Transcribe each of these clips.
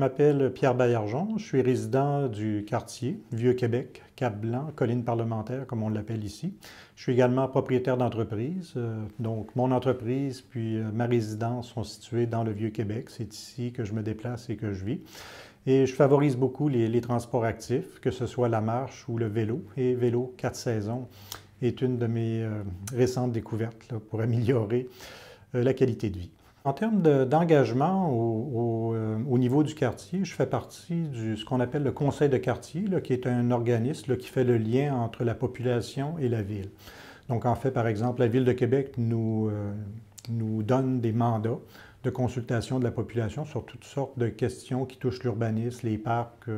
m'appelle Pierre Baillargeon, je suis résident du quartier Vieux-Québec, Cap-Blanc, colline parlementaire comme on l'appelle ici. Je suis également propriétaire d'entreprise, donc mon entreprise puis ma résidence sont situées dans le Vieux-Québec. C'est ici que je me déplace et que je vis. Et je favorise beaucoup les transports actifs, que ce soit la marche ou le vélo. Et vélo 4 saisons est une de mes récentes découvertes là, pour améliorer la qualité de vie. En termes d'engagement au niveau du quartier, je fais partie de ce qu'on appelle le conseil de quartier, là, qui est un organisme là, qui fait le lien entre la population et la ville. Donc en fait, par exemple, la Ville de Québec nous donne des mandats de consultation de la population sur toutes sortes de questions qui touchent l'urbanisme, les parcs,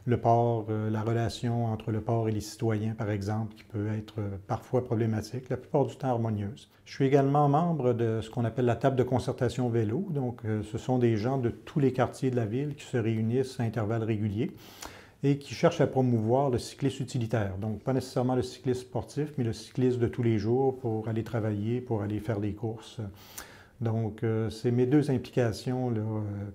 le port, la relation entre le port et les citoyens, par exemple, qui peut être parfois problématique, la plupart du temps harmonieuse. Je suis également membre de ce qu'on appelle la table de concertation vélo. Donc, ce sont des gens de tous les quartiers de la ville qui se réunissent à intervalles réguliers et qui cherchent à promouvoir le cyclisme utilitaire. Donc, pas nécessairement le cyclisme sportif, mais le cyclisme de tous les jours pour aller travailler, pour aller faire des courses. Donc, c'est mes deux implications là,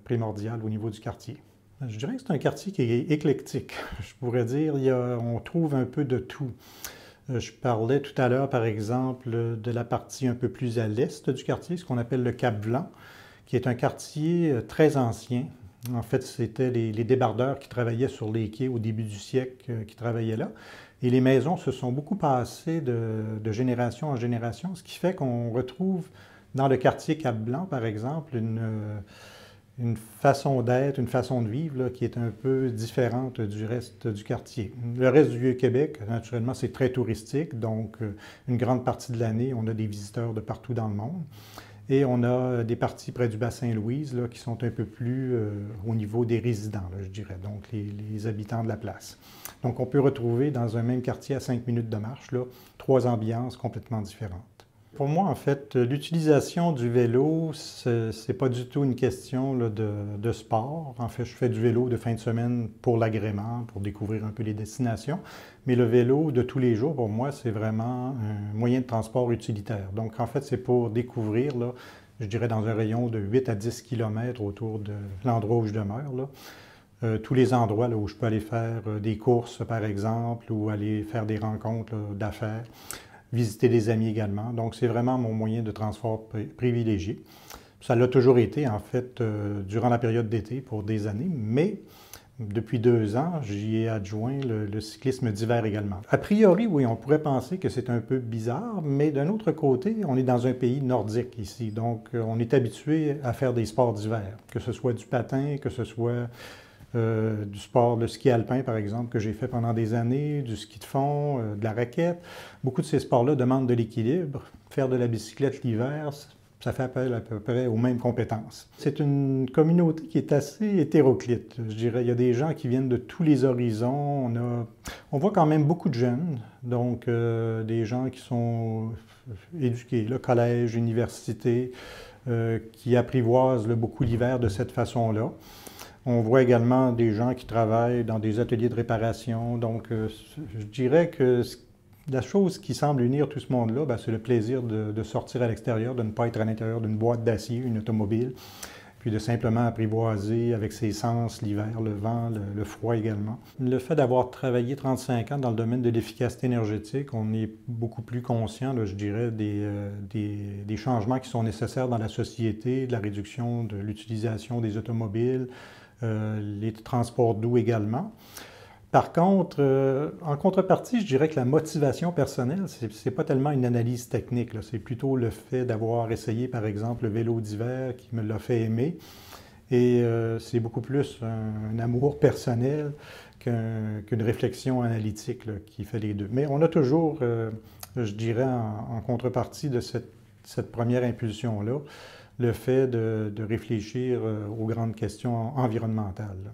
primordiales au niveau du quartier. Je dirais que c'est un quartier qui est éclectique. Je pourrais dire, on trouve un peu de tout. Je parlais tout à l'heure, par exemple, de la partie un peu plus à l'est du quartier, ce qu'on appelle le Cap-Blanc, qui est un quartier très ancien. En fait, c'était les débardeurs qui travaillaient sur les quais au début du siècle qui travaillaient là. Et les maisons se sont beaucoup passées de génération en génération, ce qui fait qu'on retrouve dans le quartier Cap-Blanc, par exemple, une façon d'être, une façon de vivre là, qui est un peu différente du reste du quartier. Le reste du Vieux-Québec, naturellement, c'est très touristique, donc une grande partie de l'année, on a des visiteurs de partout dans le monde. Et on a des parties près du bassin Louise là, qui sont un peu plus au niveau des résidents, là, je dirais, donc les habitants de la place. Donc on peut retrouver dans un même quartier à 5 minutes de marche, là, 3 ambiances complètement différentes. Pour moi, en fait, l'utilisation du vélo, c'est pas du tout une question là, de sport. En fait, je fais du vélo de fin de semaine pour l'agrément, pour découvrir un peu les destinations. Mais le vélo de tous les jours, pour moi, c'est vraiment un moyen de transport utilitaire. Donc, en fait, c'est pour découvrir, là, je dirais, dans un rayon de 8 à 10 km autour de l'endroit où je demeure, là, tous les endroits là, où je peux aller faire des courses, par exemple, ou aller faire des rencontres d'affaires. Visiter des amis également. Donc, c'est vraiment mon moyen de transport privilégié. Ça l'a toujours été, en fait, durant la période d'été pour des années, mais depuis 2 ans, j'y ai adjoint le cyclisme d'hiver également. A priori, oui, on pourrait penser que c'est un peu bizarre, mais d'un autre côté, on est dans un pays nordique ici, donc on est habitué à faire des sports d'hiver, que ce soit du patin, que ce soit du sport, le ski alpin, par exemple, que j'ai fait pendant des années, du ski de fond, de la raquette. Beaucoup de ces sports-là demandent de l'équilibre. Faire de la bicyclette l'hiver, ça fait appel à peu près aux mêmes compétences. C'est une communauté qui est assez hétéroclite, je dirais. Il y a des gens qui viennent de tous les horizons. On voit quand même beaucoup de jeunes, donc des gens qui sont éduqués, le collège, université, qui apprivoisent beaucoup l'hiver de cette façon-là. On voit également des gens qui travaillent dans des ateliers de réparation. Donc, je dirais que la chose qui semble unir tout ce monde-là, c'est le plaisir de sortir à l'extérieur, de ne pas être à l'intérieur d'une boîte d'acier, une automobile, puis de simplement apprivoiser avec ses sens l'hiver, le vent, le froid également. Le fait d'avoir travaillé 35 ans dans le domaine de l'efficacité énergétique, on est beaucoup plus conscient, là, je dirais, des changements qui sont nécessaires dans la société, de la réduction de l'utilisation des automobiles, les transports doux également. Par contre, en contrepartie, je dirais que la motivation personnelle, c'est pas tellement une analyse technique, c'est plutôt le fait d'avoir essayé, par exemple, le vélo d'hiver qui me l'a fait aimer. Et c'est beaucoup plus un amour personnel qu'une réflexion analytique là, qui fait les deux. Mais on a toujours, je dirais, en contrepartie de cette première impulsion-là, le fait de réfléchir aux grandes questions environnementales.